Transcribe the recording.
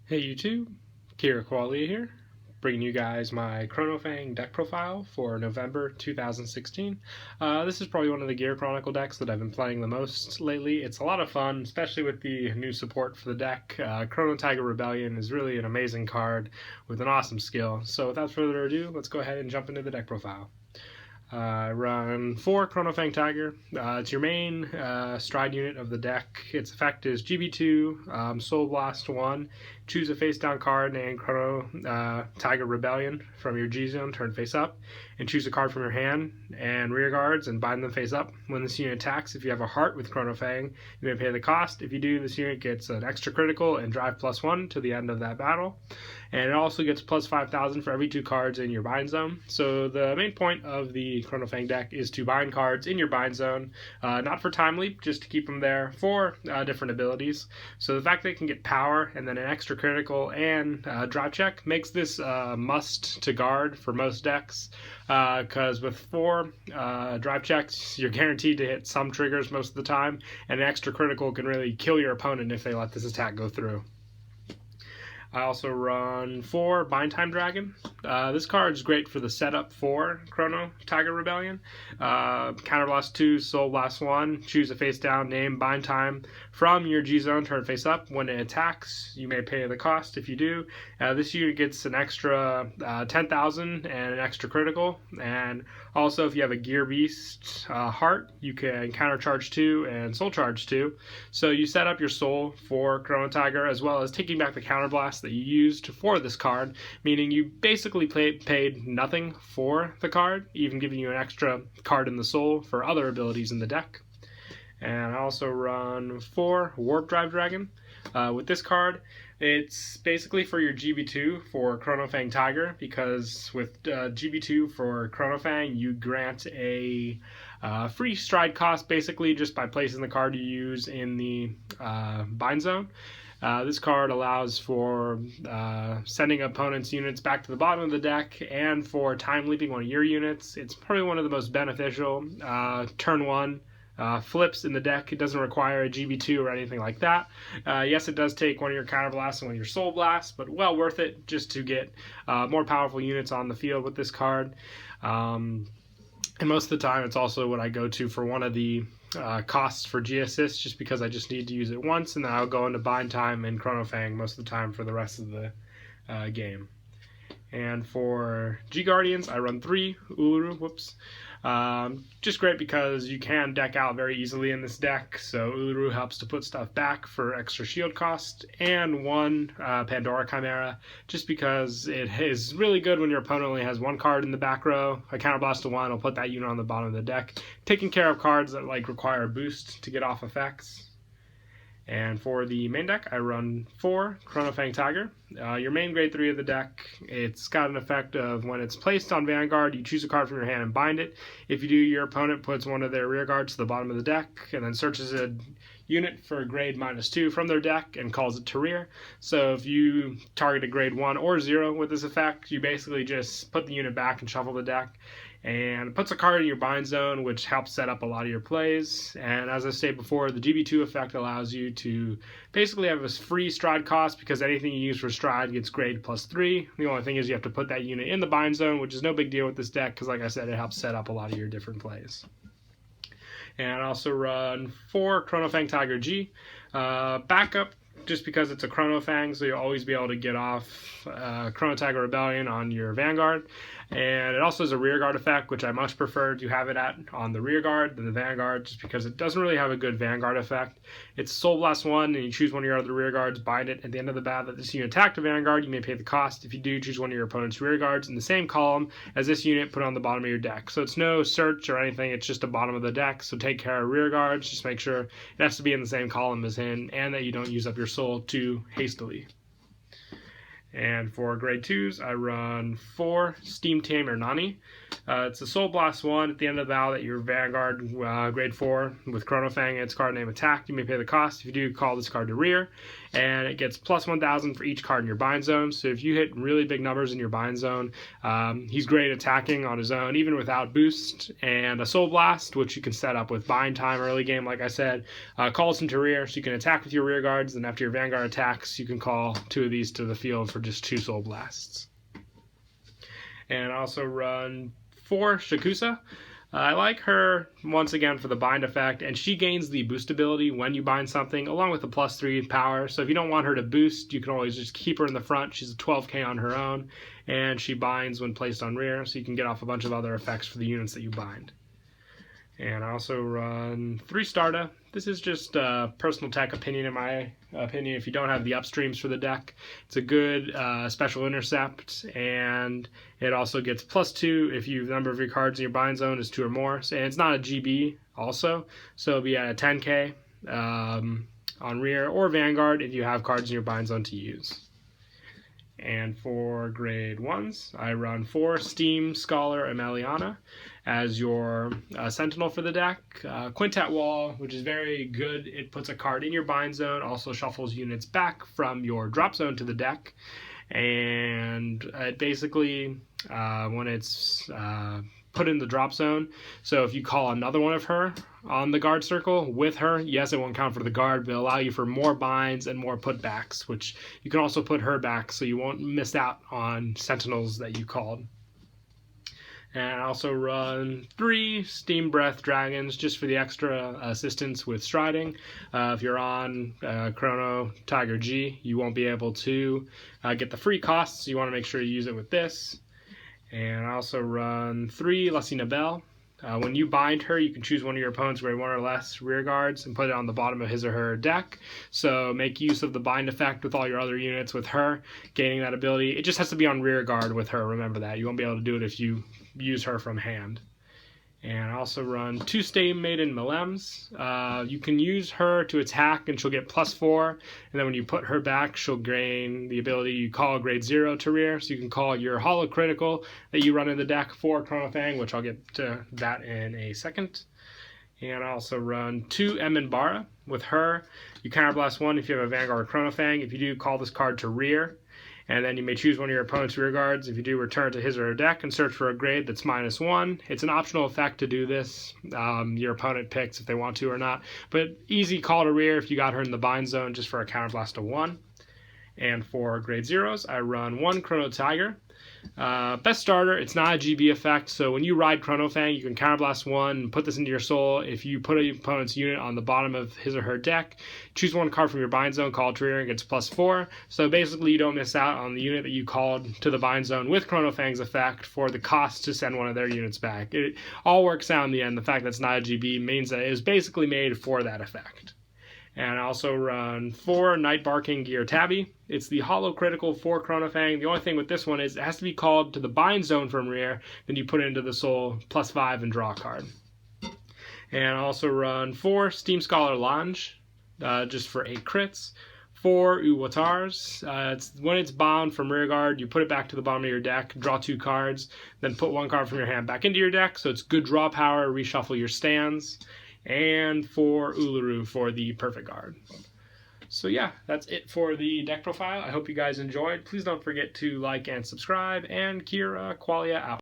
Hey YouTube, Kira Qualia here, bringing you guys my Chronofang deck profile for November 2016. This is probably one of the Gear Chronicle decks that I've been playing the most lately. It's a lot of fun, especially with the new support for the deck. Chrono Tiger Rebellion is really an amazing card with an awesome skill. So without further ado, let's go ahead and jump into the deck profile. Run 4 Chronofang Tiger. It's your main stride unit of the deck. Its effect is GB2, Soul Blast 1. Choose a face down card named Chrono Tiger Rebellion from your G zone, turn face up, and choose a card from your hand and rear guards and bind them face up. When this unit attacks, if you have a heart with Chronofang, you may pay the cost. If you do, this unit gets an extra critical and drive +1 to the end of that battle. And it also gets plus 5,000 for every 2 cards in your bind zone. So the main point of the Chronofang deck is to bind cards in your bind zone, not for time leap, just to keep them there for different abilities. So the fact that it can get power and then an extra critical and drive check makes this must to guard for most decks, because with 4 drive checks, you're guaranteed to hit some triggers most of the time, and an extra critical can really kill your opponent if they let this attack go through. I also run 4 Bind Time Dragon. This card is great for the setup for Chrono Tiger Rebellion. Counterblast 2, Soul Blast 1. Choose a face down name Bind Time from your G zone, turn face up. When it attacks, you may pay the cost. If you do, this unit gets an extra 10,000 and an extra critical. And also, if you have a Gear Beast heart, you can countercharge 2 and soul charge 2. So you set up your soul for Chrono Tiger as well as taking back the counterblast that you used for this card, meaning you basically paid nothing for the card, even giving you an extra card in the soul for other abilities in the deck. And I also run 4 Warp Drive Dragon. With this card, it's basically for your GB2 for Chronofang Tiger, because with GB2 for Chronofang, you grant a free stride cost basically just by placing the card you use in the bind zone. This card allows for sending opponents' units back to the bottom of the deck and for time leaping one of your units. It's probably one of the most beneficial turn 1 flips in the deck. It doesn't require a GB2 or anything like that. Yes, it does take one of your counter blasts and one of your soul blasts, but well worth it just to get more powerful units on the field with this card. And most of the time, it's also what I go to for one of the costs for G-Assist, just because I just need to use it once, and then I'll go into Bind Time and Chronofang most of the time for the rest of the game. And for G-Guardians, I run 3 Uluru, just great because you can deck out very easily in this deck, so Uluru helps to put stuff back for extra shield cost, and 1 Pandora Chimera, just because it is really good when your opponent only has 1 card in the back row. A Counterblast to 1 will put that unit on the bottom of the deck, taking care of cards that require a boost to get off effects. And for the main deck, I run 4 Chronofang Tiger. Your main grade 3 of the deck, it's got an effect of when it's placed on Vanguard, you choose a card from your hand and bind it. If you do, your opponent puts one of their rear guards to the bottom of the deck and then searches a unit for a grade -2 from their deck and calls it to rear. So if you target a grade 1 or 0 with this effect, you basically just put the unit back and shuffle the deck, and it puts a card in your bind zone, which helps set up a lot of your plays. And as I stated before, the GB2 effect allows you to basically have a free stride cost, because anything you use for stride gets grade +3. The only thing is you have to put that unit in the bind zone, which is no big deal with this deck, because like I said, it helps set up a lot of your different plays. And I also run 4 Chronofang Tiger G. Backup, just because it's a Chronofang, so you'll always be able to get off Chrono Tiger Rebellion on your Vanguard. And it also has a rear guard effect, which I much prefer to have it on the rear guard than the Vanguard, just because it doesn't really have a good Vanguard effect. It's Soul Blast 1, and you choose one of your other rear guards, bind it. At the end of the battle that this unit attacked a Vanguard, you may pay the cost. If you do, choose one of your opponent's rear guards in the same column as this unit, put on the bottom of your deck. So it's no search or anything, it's just the bottom of the deck. So take care of rear guards, just make sure it has to be in the same column as him, and that you don't use up your soul too hastily. And for grade 2s, I run 4 Steam Tamer Nani. It's a Soul Blast 1 at the end of the battle that your Vanguard grade 4 with Chronofang and its card name attacked. You may pay the cost. If you do, call this card to rear, and it gets plus 1,000 for each card in your bind zone. So if you hit really big numbers in your bind zone, he's great attacking on his own, even without boost. And a Soul Blast, which you can set up with bind time early game, like I said, calls him to rear, so you can attack with your rear guards, and after your Vanguard attacks, you can call 2 of these to the field for just 2 Soul Blasts. And I also run 4 Shakusa. I like her once again for the bind effect, and she gains the boost ability when you bind something, along with the +3 power. So if you don't want her to boost, you can always just keep her in the front. She's a 12k on her own, and she binds when placed on rear, so you can get off a bunch of other effects for the units that you bind. And I also run 3 Starda. This is just a personal tech opinion, in my opinion. If you don't have the upstreams for the deck, it's a good special intercept, and it also gets +2 if the number of your cards in your bind zone is 2 or more. And it's not a GB also, so it'll be at a 10k on rear, or Vanguard if you have cards in your bind zone to use. And for grade 1s, I run 4 Steam, Scholar, and Meliana as your Sentinel for the deck. Quintet Wall, which is very good. It puts a card in your bind zone, also shuffles units back from your drop zone to the deck. And it basically, when it's put in the drop zone, so if you call another one of her on the guard circle with her, yes, it won't count for the guard, but allow you for more binds and more putbacks, which you can also put her back, so you won't miss out on Sentinels that you called. And I also run 3 Steam Breath Dragons just for the extra assistance with striding. If you're on Chrono Tiger G, you won't be able to get the free costs, so you want to make sure you use it with this. And I also run 3 Lassina Bell. When you bind her, you can choose one of your opponent's grade 1 or less rear guards and put it on the bottom of his or her deck. So make use of the bind effect with all your other units with her, gaining that ability. It just has to be on rear guard with her, remember that. You won't be able to do it if you use her from hand. And I also run 2 Stay Maiden Malems. You can use her to attack and she'll get +4, and then when you put her back, she'll gain the ability you call grade 0 to rear, so you can call your Hollow Critical that you run in the deck for Chronofang, which I'll get to that in a second. And I also run 2 Eminbara. With her, you counterblast 1 if you have a Vanguard or Chronofang. If you do, call this card to rear. And then you may choose one of your opponent's rear guards. If you do, return to his or her deck and search for a grade that's -1. It's an optional effect to do this. Your opponent picks if they want to or not. But easy call to rear if you got her in the bind zone just for a counterblast of 1. And for grade 0s, I run 1 Chrono Tiger. Best starter, it's not a GB effect, so when you ride Chronofang, you can counterblast 1 and put this into your soul. If you put your opponent's unit on the bottom of his or her deck, choose 1 card from your bind zone, call it to rear, and gets +4. So basically, you don't miss out on the unit that you called to the bind zone with Chronofang's effect for the cost to send one of their units back. It all works out in the end. The fact that it's not a GB means that it was basically made for that effect. And I also run 4 Night Barking Gear Tabby. It's the Hollow Critical for Chronofang. The only thing with this one is it has to be called to the bind zone from rear, then you put it into the soul, +5 and draw a card. And I also run 4 Steam Scholar Lange, just for 8 crits. 4 Uwatars. When it's bound from rear guard, you put it back to the bottom of your deck, draw 2 cards, then put 1 card from your hand back into your deck, so it's good draw power, reshuffle your stands. And 4 Uluru for the perfect guard. So yeah, that's it for the deck profile. I hope you guys enjoyed. Please don't forget to like and subscribe, and Kira Qualia out.